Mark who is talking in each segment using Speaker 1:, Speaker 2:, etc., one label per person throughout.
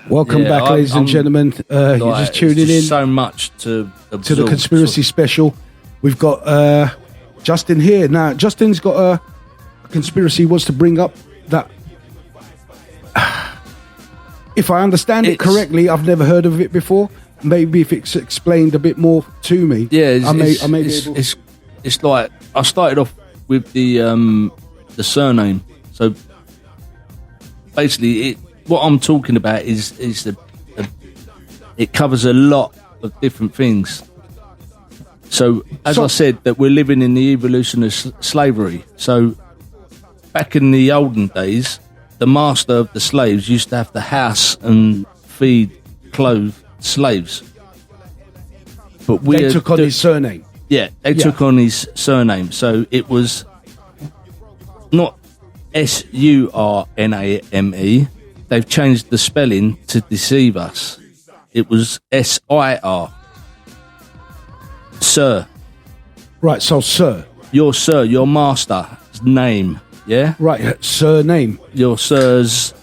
Speaker 1: Welcome back, ladies and gentlemen. You're just tuning in.
Speaker 2: So much to
Speaker 1: the conspiracy special. We've got Justin here. Now, Justin's got a conspiracy he wants to bring up that, if I understand it correctly, I've never heard of it before. Maybe if it's explained a bit more to me.
Speaker 2: Yeah, it's like I started off with the surname. So basically, what I'm talking about is it covers a lot of different things. So, as I said, that we're living in the evolution of slavery. So, back in the olden days, the master of the slaves used to have to house and feed, clothe slaves. But
Speaker 1: they took on his surname.
Speaker 2: Yeah, they took on his surname. So it was not Surname. They've changed the spelling to deceive us. It was SIR. Sir.
Speaker 1: Right, so sir.
Speaker 2: Your master's name, yeah?
Speaker 1: Right, surname.
Speaker 2: Your sir's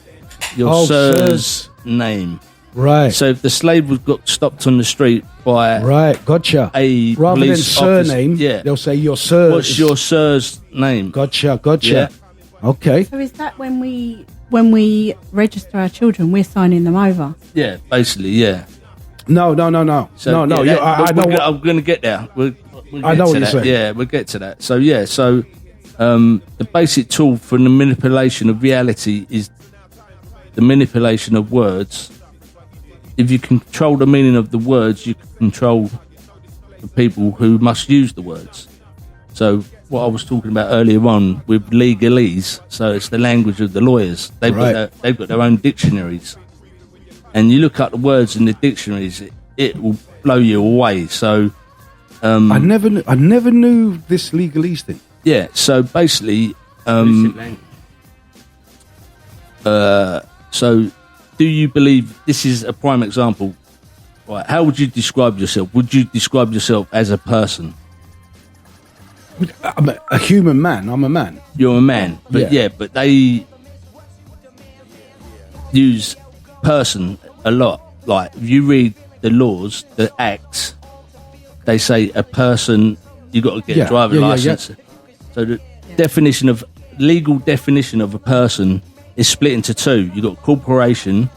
Speaker 2: name.
Speaker 1: Right.
Speaker 2: So if the slave got stopped on the street by
Speaker 1: gotcha.
Speaker 2: A
Speaker 1: rather than
Speaker 2: police
Speaker 1: surname,
Speaker 2: officer,
Speaker 1: they'll say your sir.
Speaker 2: What's your sir's name?
Speaker 1: Gotcha.
Speaker 2: Yeah.
Speaker 1: Okay.
Speaker 3: So is that when we register our children, we're signing them over?
Speaker 2: Yeah, basically, yeah.
Speaker 1: No.
Speaker 2: So,
Speaker 1: no.
Speaker 2: I'm going to get there. We'll
Speaker 1: I know what you're saying.
Speaker 2: Yeah, we'll get to that. So the basic tool for the manipulation of reality is the manipulation of words. If you control the meaning of the words, you can control the people who must use the words. So what I was talking about earlier on with legalese, so it's the language of the lawyers. They've got their own dictionaries. And you look up the words in the dictionaries, it will blow you away. So
Speaker 1: I never knew this legalese thing.
Speaker 2: Yeah, so basically so do you believe, this is a prime example, right? How would you describe yourself? Would you describe yourself as a person?
Speaker 1: I'm a human man. I'm a man.
Speaker 2: You're a man, but but they use person a lot. Like if you read the laws, the acts, they say a person, you got to get a driving license. So the legal definition of a person is split into two. You got corporation,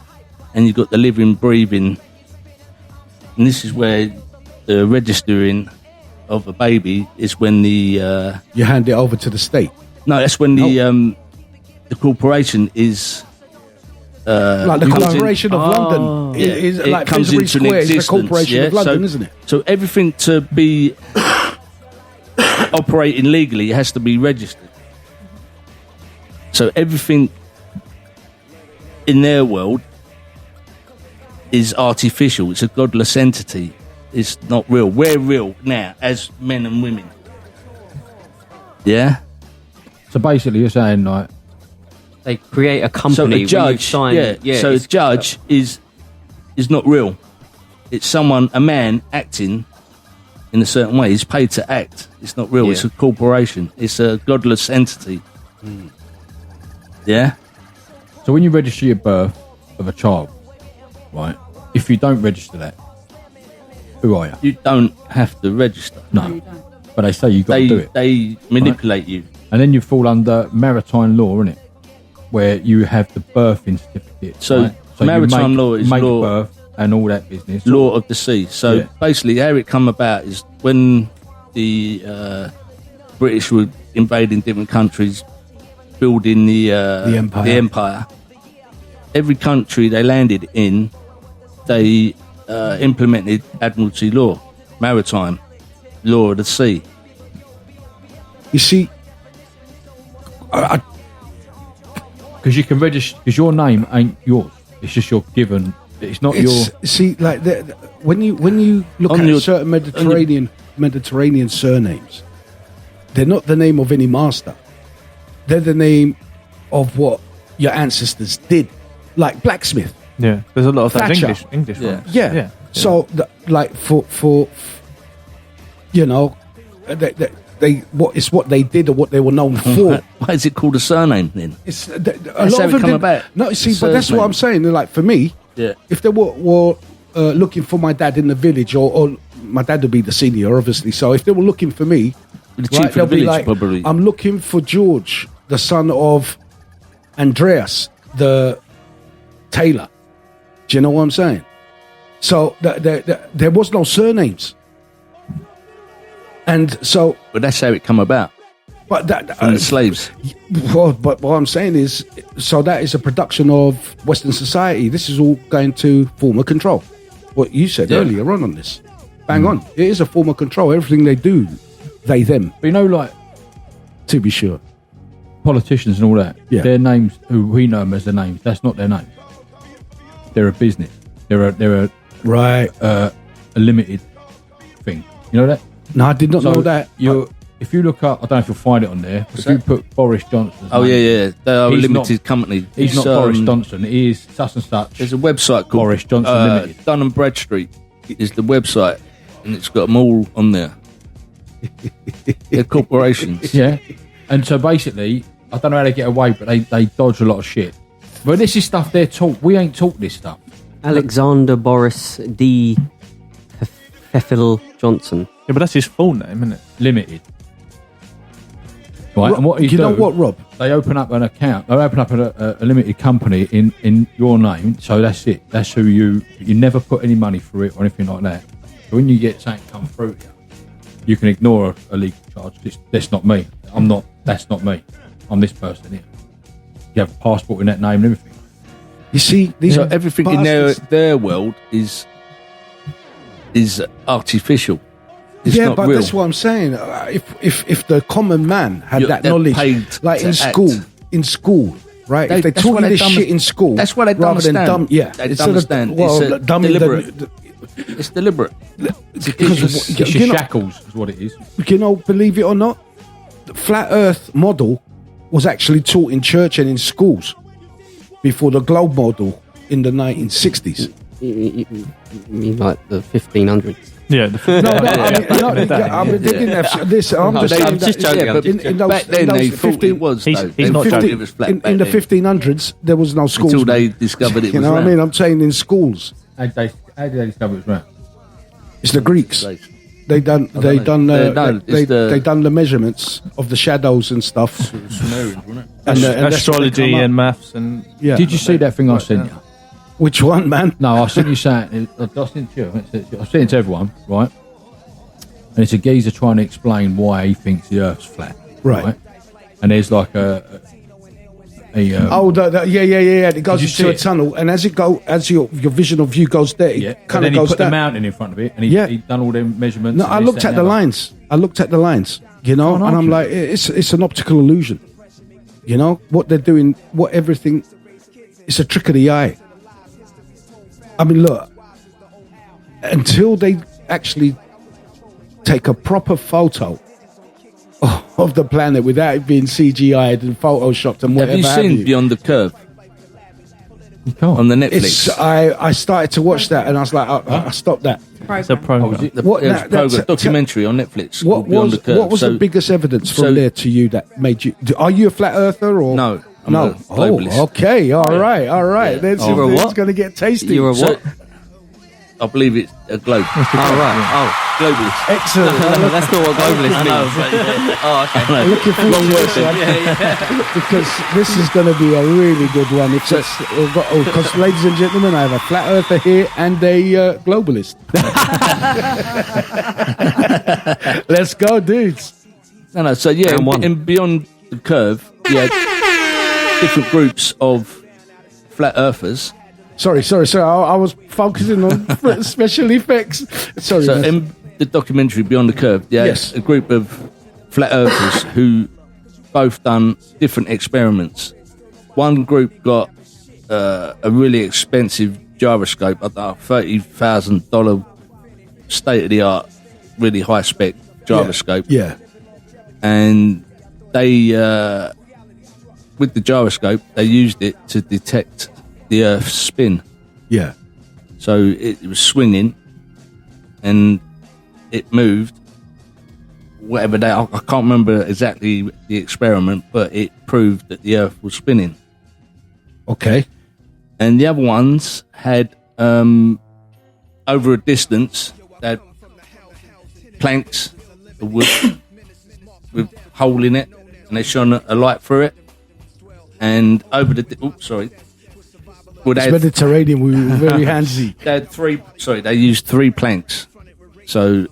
Speaker 2: and you got the living, breathing. And this is where the registering of a baby is when the
Speaker 1: you hand it over to the state.
Speaker 2: No, that's when the corporation is
Speaker 1: like the Corporation of London. Is like
Speaker 2: comes into
Speaker 1: Square
Speaker 2: existence.
Speaker 1: Is the Corporation of London, isn't it?
Speaker 2: So everything to be operating legally has to be registered. So everything in their world is artificial. It's a godless entity. It's not real. We're real now as men and women. Yeah.
Speaker 4: So basically, you're saying like
Speaker 5: they create a company.
Speaker 2: So a judge, so a judge is not real. It's a man acting in a certain way. He's paid to act. It's not real. It's a corporation. It's a godless entity. Yeah.
Speaker 4: So when you register your birth of a child, right? If you don't register that, who are you?
Speaker 2: You don't have to register.
Speaker 4: No, you don't. But they say you got to do it.
Speaker 2: They manipulate you,
Speaker 4: and then you fall under maritime law, isn't it? Where you have the birthing certificate.
Speaker 2: So,
Speaker 4: right? So
Speaker 2: maritime law is law
Speaker 4: birth and all that business.
Speaker 2: Law of the sea. So basically, how it come about is when the British were invading different countries, building the empire. Every country they landed in, they implemented Admiralty law, maritime law of the sea.
Speaker 1: You see,
Speaker 4: because you can register, because your name ain't yours. It's just your given. It's not your.
Speaker 1: See, like when you look at certain Mediterranean surnames, they're not the name of any master. They're the name of what your ancestors did, like blacksmith.
Speaker 6: Yeah, there's a lot of
Speaker 1: Thatcher.
Speaker 6: those English ones.
Speaker 1: Yeah. So, like for you know, what they did or what they were known for.
Speaker 2: Why is it called a surname then?
Speaker 1: It's
Speaker 2: that's how it come about.
Speaker 1: No, see, but that's what I'm saying. Like for me,
Speaker 2: Yeah.
Speaker 1: If they were looking for my dad in the village, or my dad would be the senior, obviously. So if they were looking for me,
Speaker 2: The chief of
Speaker 1: they'll
Speaker 2: the
Speaker 1: be
Speaker 2: village,
Speaker 1: like,
Speaker 2: probably.
Speaker 1: I'm looking for George, the son of Andreas, the tailor. Do you know what I'm saying? So there was no surnames. And so...
Speaker 2: But that's how it come about.
Speaker 1: But that
Speaker 2: From the slaves.
Speaker 1: Well, but what I'm saying is, so that is a production of Western society. This is all going to former control. What you said earlier on this. Bang on. It is a form of control. Everything they do, they, them,
Speaker 4: But you know, like
Speaker 1: to be sure.
Speaker 4: politicians and all that,
Speaker 1: Yeah.
Speaker 4: their names, who we know them as their names, that's not their names. They're a business. They're a
Speaker 1: Right.
Speaker 4: limited thing. You know that?
Speaker 1: No, I did not know that.
Speaker 4: If you look up, I don't know if you'll find it on there. If you put Boris Johnson,
Speaker 2: Oh, yeah. They are a
Speaker 4: He's
Speaker 2: limited
Speaker 4: not-
Speaker 2: company.
Speaker 4: he's
Speaker 2: It's,
Speaker 4: not Boris Johnson. He is such and such.
Speaker 2: There's a website called
Speaker 4: Boris Johnson Limited.
Speaker 2: Dun and Bradstreet is the website, and it's got them all on there. They're corporations.
Speaker 4: Yeah. And so basically, I don't know how they get away, but they dodge a lot of shit. But this is stuff they're taught. We ain't taught this stuff.
Speaker 5: Alexander Boris D. Pfeffel Johnson.
Speaker 6: Yeah, but that's his full name, isn't it?
Speaker 4: Limited. Right.
Speaker 1: Rob,
Speaker 4: And what
Speaker 1: you know what, Rob?
Speaker 4: They open up an account. They open up a limited company in your name. So that's it. That's who you never put any money for it or anything like that. So when you get something come through you can ignore a legal charge. That's not me. I'm not. That's not me. I'm this person here. You have a passport in that name and everything.
Speaker 1: You see, these
Speaker 2: So
Speaker 1: are
Speaker 2: everything in
Speaker 1: bastards.
Speaker 2: their world is artificial. It's
Speaker 1: Yeah,
Speaker 2: not
Speaker 1: but
Speaker 2: real.
Speaker 1: that's what I'm saying. If the common man had that
Speaker 2: they're
Speaker 1: knowledge,
Speaker 2: paid
Speaker 1: like
Speaker 2: to
Speaker 1: in school, right? If they
Speaker 2: that's
Speaker 1: taught
Speaker 2: what
Speaker 1: you
Speaker 2: they
Speaker 1: this
Speaker 2: don't-
Speaker 1: shit in school,
Speaker 2: That's what I don't
Speaker 1: rather than
Speaker 2: understand.
Speaker 1: dumb,
Speaker 2: They
Speaker 1: instead
Speaker 2: don't understand.
Speaker 1: Of, well,
Speaker 2: It's
Speaker 1: dumbing
Speaker 2: deliberate. It's deliberate.
Speaker 1: because
Speaker 4: It's
Speaker 1: you
Speaker 4: your
Speaker 1: know,
Speaker 4: shackles is what it is.
Speaker 1: believe it or not, the flat Earth model was actually taught in church and in schools before the globe model in the 1960s.
Speaker 5: You mean like the 1500s?
Speaker 6: Yeah.
Speaker 1: They didn't have this. I'm just saying
Speaker 5: just
Speaker 1: that
Speaker 5: joking,
Speaker 2: but
Speaker 1: in those,
Speaker 2: back then
Speaker 1: in those
Speaker 2: they thought
Speaker 1: 15
Speaker 2: it was.
Speaker 6: He's-
Speaker 2: though.
Speaker 6: he's
Speaker 2: They
Speaker 6: not
Speaker 2: thought
Speaker 6: joking.
Speaker 2: it was flat
Speaker 1: in
Speaker 2: back
Speaker 1: the
Speaker 2: then,
Speaker 1: 1500s, there was no schools.
Speaker 2: until they discovered it
Speaker 1: you
Speaker 2: was
Speaker 1: know what I
Speaker 2: round.
Speaker 1: mean? I'm saying in schools,
Speaker 4: How did they discover it was round?
Speaker 1: it's the Greeks. They done
Speaker 2: No, it's
Speaker 1: the measurements of the shadows and stuff.
Speaker 2: Sumerians, wasn't it?
Speaker 1: And that's what they
Speaker 6: Astrology
Speaker 1: come up.
Speaker 6: and maths and
Speaker 1: Yeah.
Speaker 4: Did you see that thing I sent you?
Speaker 1: Which one, man?
Speaker 4: No, I sent you something. I sent it to you. I sent it to everyone, right? And it's a geezer trying to explain why he thinks the Earth's flat,
Speaker 1: Right.
Speaker 4: And there's like a
Speaker 1: Yeah. It goes
Speaker 4: Did you see
Speaker 1: into a
Speaker 4: it?
Speaker 1: tunnel, and as your vision of view goes there,
Speaker 4: yeah.
Speaker 1: it
Speaker 4: And
Speaker 1: kind
Speaker 4: then
Speaker 1: of
Speaker 4: he
Speaker 1: goes
Speaker 4: put the
Speaker 1: down.
Speaker 4: mountain in front of it, and
Speaker 1: Yeah.
Speaker 4: he done all them measurements.
Speaker 1: No,
Speaker 4: and
Speaker 1: I
Speaker 4: this,
Speaker 1: looked
Speaker 4: that,
Speaker 1: at
Speaker 4: and
Speaker 1: the
Speaker 4: other.
Speaker 1: lines. I looked at the lines. You know,
Speaker 4: Can't
Speaker 1: and I'm
Speaker 4: argue.
Speaker 1: like, it's an optical illusion. You know what they're doing, what everything. It's a trick of the eye. I mean, look. Until they actually take a proper photo of the planet without it being CGI'd and photoshopped and
Speaker 2: Have
Speaker 1: whatever.
Speaker 2: you seen Beyond the Curve
Speaker 4: You can't.
Speaker 2: on the Netflix?
Speaker 1: I started to watch that and I was like, I stopped that.
Speaker 6: it's a program.
Speaker 1: What-
Speaker 2: There's
Speaker 1: now,
Speaker 2: a program,
Speaker 1: that's-
Speaker 2: documentary on Netflix.
Speaker 1: What
Speaker 2: called Beyond
Speaker 1: was
Speaker 2: the Curve.
Speaker 1: what was
Speaker 2: So-
Speaker 1: the biggest evidence from
Speaker 2: so-
Speaker 1: there to you that made you? Are you a flat earther or
Speaker 2: No, I'm
Speaker 1: no?
Speaker 2: a globalist.
Speaker 1: Oh, okay, all right. Then
Speaker 5: You're a
Speaker 1: it's
Speaker 5: what?
Speaker 1: going to get tasty.
Speaker 5: You're a
Speaker 2: So-
Speaker 5: what?
Speaker 2: I believe it's a globe.
Speaker 5: Oh, right.
Speaker 2: Globalist.
Speaker 1: Excellent.
Speaker 5: Oh, that's not what globalist means. Oh, okay.
Speaker 1: Looking forward to this one because this is going to be a really good one. Because, ladies and gentlemen, I have a flat earther here and a globalist. Let's go, dudes.
Speaker 2: No. So yeah,
Speaker 5: Round one.
Speaker 2: in Beyond the Curve, yeah, different groups of flat earthers.
Speaker 1: Sorry. I was focusing on special effects. Sorry.
Speaker 2: So
Speaker 1: man.
Speaker 2: in the documentary Beyond the Curve, yeah,
Speaker 1: Yes.
Speaker 2: a group of flat earthers who both done different experiments. One group got a really expensive gyroscope, $30,000 state of the art, really high spec gyroscope,
Speaker 1: Yeah.
Speaker 2: and they with the gyroscope they used it to detect the Earth's spin.
Speaker 1: Yeah.
Speaker 2: So it was swinging, and it moved. Whatever that, I can't remember exactly the experiment, but it proved that the Earth was spinning.
Speaker 1: Okay.
Speaker 2: and the other ones had over a distance, they had planks of wood with a hole in it, and they shone a light through it. And over the
Speaker 1: It's Mediterranean. We were very handsy.
Speaker 2: They had they used 3 planks. So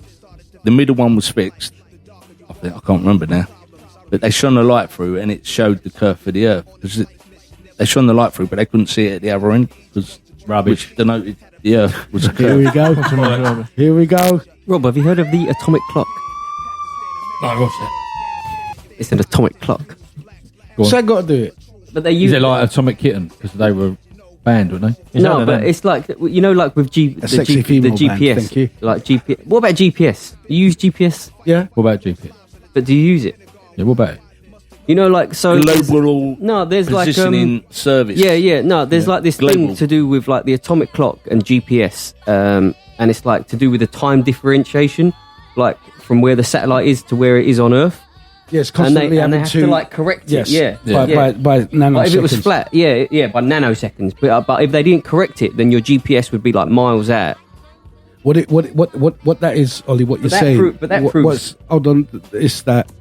Speaker 2: the middle one was fixed. I can't remember now. But they shone a light through, and it showed the curve of the earth. They shone the light through, but they couldn't see it at the other end because
Speaker 4: rubbish
Speaker 2: denoted the earth was a
Speaker 1: Here
Speaker 2: curve.
Speaker 1: we go. Here we go.
Speaker 5: Rob, have you heard of the atomic clock?
Speaker 4: no what's that
Speaker 5: It's an atomic clock.
Speaker 1: So I got to do it.
Speaker 5: But they
Speaker 4: is
Speaker 5: use
Speaker 4: it like Atomic Kitten because they were banned, weren't they?
Speaker 5: no, but it's like like with the
Speaker 1: sexy female band,
Speaker 5: GPS.
Speaker 1: thank you.
Speaker 5: Like GPS. What about GPS? Do you use GPS?
Speaker 1: Yeah.
Speaker 4: What about GPS?
Speaker 5: But do you use it?
Speaker 4: Yeah, what about it?
Speaker 5: Like so.
Speaker 2: Global
Speaker 5: There's like
Speaker 2: positioning service.
Speaker 5: Yeah. No, there's like this
Speaker 2: Global.
Speaker 5: thing to do with like the atomic clock and GPS, and it's like to do with the time differentiation, like from where the satellite is to where it is on Earth,
Speaker 1: Yes,
Speaker 5: and
Speaker 1: constantly
Speaker 5: they
Speaker 1: having
Speaker 5: have to like correct
Speaker 1: yes,
Speaker 5: it. Yeah,
Speaker 1: by nanoseconds.
Speaker 5: But if it was flat, by nanoseconds. But if they didn't correct it, then your GPS would be like miles out.
Speaker 1: What that is, Ollie, what you're
Speaker 5: that
Speaker 1: saying.
Speaker 5: but that proves.
Speaker 1: Hold on, it's that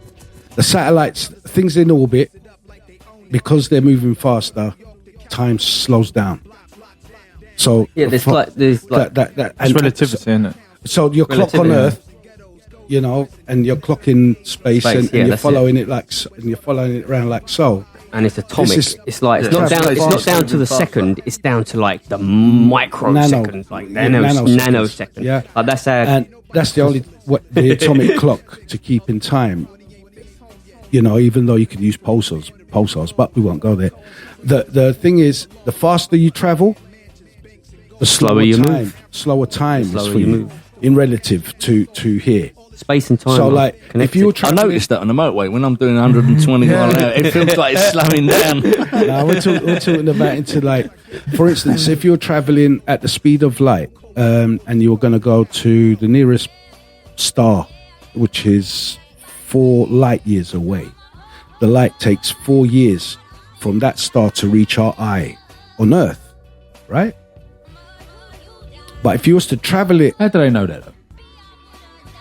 Speaker 1: the satellites, things in orbit, because they're moving faster, time slows down. So
Speaker 5: There's like
Speaker 1: that
Speaker 6: It's relativity, isn't it?
Speaker 1: So your clock on
Speaker 5: Relativity.
Speaker 1: Earth, and your clock in space, and you're
Speaker 5: that's
Speaker 1: following it and you're following it around like so.
Speaker 5: and it's atomic.
Speaker 1: This is-
Speaker 5: It's like it's
Speaker 1: Yeah.
Speaker 5: not down. It's not down to the
Speaker 2: Faster.
Speaker 5: second. It's down to like the microseconds, like nanoseconds.
Speaker 1: Yeah.
Speaker 5: Like that's how.
Speaker 1: And that's the only the atomic clock to keep in time. Even though you can use pulsars, but we won't go there. The thing is, the faster you travel, the slower
Speaker 5: you
Speaker 1: time,
Speaker 5: move.
Speaker 1: slower time is
Speaker 5: slower
Speaker 1: for
Speaker 5: you
Speaker 1: you
Speaker 5: move.
Speaker 1: in relative to here.
Speaker 5: Space and time.
Speaker 1: So,
Speaker 5: are
Speaker 1: like, if
Speaker 5: connected.
Speaker 1: you were
Speaker 2: I
Speaker 1: traveling,
Speaker 2: noticed that on the motorway when I'm doing 120 mile an hour, it feels like it's slowing down.
Speaker 1: no, we're talking about into like, for instance, if you're traveling at the speed of light, and you're going to go to the nearest star, which is 4 light years away, the light takes 4 years from that star to reach our eye on Earth, right? But if you was to travel it,
Speaker 4: How do they know that though?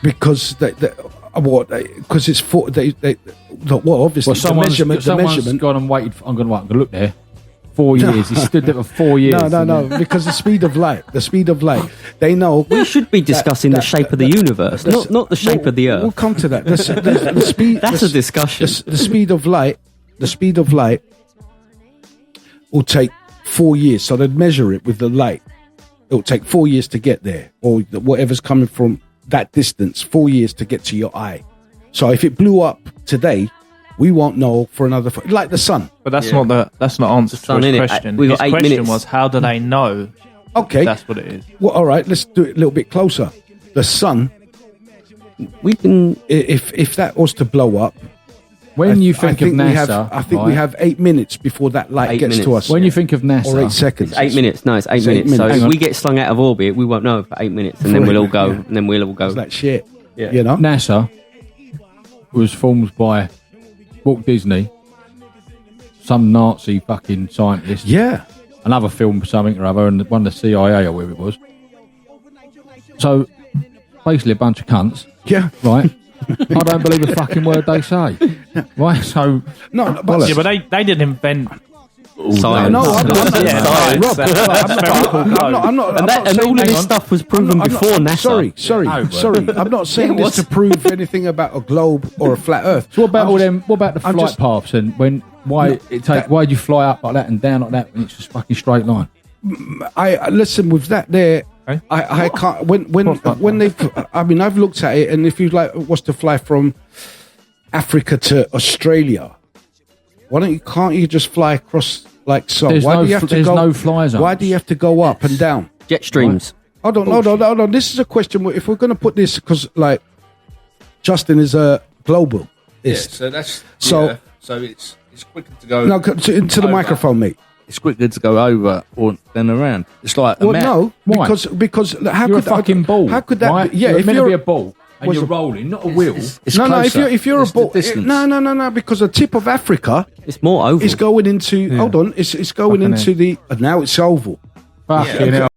Speaker 1: because because it's for obviously
Speaker 4: Well,
Speaker 1: the
Speaker 4: someone's
Speaker 1: measurement.
Speaker 4: gone and waited. I'm going to look there. 4 years. He stood there for 4 years.
Speaker 1: No, because the speed of light, they know.
Speaker 5: we should be discussing the shape of the universe, not the shape of the Earth.
Speaker 1: We'll come to that. The speed.
Speaker 5: That's a discussion.
Speaker 1: The speed of light. The speed of light will take 4 years. So they'd measure it with the light. It will take 4 years to get there, or whatever's coming from that distance. 4 years to get to your eye. So if it blew up today, we won't know for another. Like the sun.
Speaker 6: But that's not answer to
Speaker 5: sun,
Speaker 6: his
Speaker 5: innit?
Speaker 6: question.
Speaker 5: We got
Speaker 6: His
Speaker 5: 8
Speaker 6: question
Speaker 5: minutes.
Speaker 6: was, how do they know
Speaker 1: Okay.
Speaker 6: that's what it is?
Speaker 1: Well, all right. Let's do it a little bit closer. The sun.
Speaker 5: We can.
Speaker 1: If that was to blow up,
Speaker 4: When you think of NASA,
Speaker 1: I think we have 8 minutes before that light
Speaker 5: 8
Speaker 1: gets to
Speaker 5: minutes.
Speaker 1: us.
Speaker 4: When you think of NASA,
Speaker 1: or 8 seconds.
Speaker 5: 8 minutes. No, it's 8
Speaker 1: It's 8
Speaker 5: minutes. So
Speaker 1: minutes.
Speaker 5: if
Speaker 1: Hang
Speaker 5: we get slung out of orbit, we won't know for 8 minutes, and then we'll all go.
Speaker 1: Yeah.
Speaker 5: And then we'll all go.
Speaker 1: It's like shit.
Speaker 5: Yeah.
Speaker 1: You know?
Speaker 4: NASA was formed by Walt Disney, some Nazi fucking scientist,
Speaker 1: Yeah.
Speaker 4: another film something or other, and one of the CIA or whatever it was. So basically, a bunch of cunts,
Speaker 1: Yeah.
Speaker 4: right? I don't believe a fucking word they say, right? So
Speaker 1: No, but
Speaker 6: Yeah, but they didn't invent
Speaker 5: Science.
Speaker 1: no, I'm not.
Speaker 6: Yeah,
Speaker 1: Rob,
Speaker 6: science.
Speaker 1: I'm not
Speaker 5: And all of this stuff was proven before NASA.
Speaker 1: Sorry. I'm not saying
Speaker 5: Yeah,
Speaker 1: this to prove anything about a globe or a flat Earth.
Speaker 4: what about
Speaker 1: I'm
Speaker 4: all
Speaker 1: just-
Speaker 4: them? What about the
Speaker 1: I'm
Speaker 4: flight
Speaker 1: just-
Speaker 4: paths and why do you fly up like that and down like that when it's just fucking straight line?
Speaker 1: I listen with that there.
Speaker 6: Okay.
Speaker 1: I can't when they. I mean, I've looked at it, and if you was to fly from Africa to Australia, can't you just fly across like so?
Speaker 4: There's
Speaker 1: Why
Speaker 4: no
Speaker 1: do you have to
Speaker 4: there's
Speaker 1: go?
Speaker 4: no fly zones.
Speaker 1: Why do you have to go up and down?
Speaker 5: Jet streams.
Speaker 1: Hold on. This is a question. If we're going to put this, because like Justin is a globalist.
Speaker 2: Yeah, so that's
Speaker 1: So-
Speaker 2: so it's quicker to go.
Speaker 1: No, into the
Speaker 2: over.
Speaker 1: microphone, mate.
Speaker 2: It's quicker to go over or than around. It's like a
Speaker 1: Well,
Speaker 2: map.
Speaker 1: no,
Speaker 4: Why?
Speaker 1: because how
Speaker 4: You're a
Speaker 1: could
Speaker 4: fucking ball.
Speaker 1: How could that?
Speaker 4: Right?
Speaker 1: Be, yeah,
Speaker 4: you're
Speaker 1: if
Speaker 4: meant
Speaker 1: you're
Speaker 4: to be a ball and
Speaker 1: was
Speaker 4: you're
Speaker 1: a-
Speaker 4: rolling, not a wheel.
Speaker 2: It's
Speaker 1: no,
Speaker 2: closer.
Speaker 1: if you're a
Speaker 2: It's the
Speaker 1: ball,
Speaker 2: distance.
Speaker 1: no, because the tip of Africa
Speaker 5: It's more oval.
Speaker 1: It's going into. Hold on. It's going
Speaker 6: Fucking
Speaker 1: into the. Now it's oval.
Speaker 4: Fucking hell.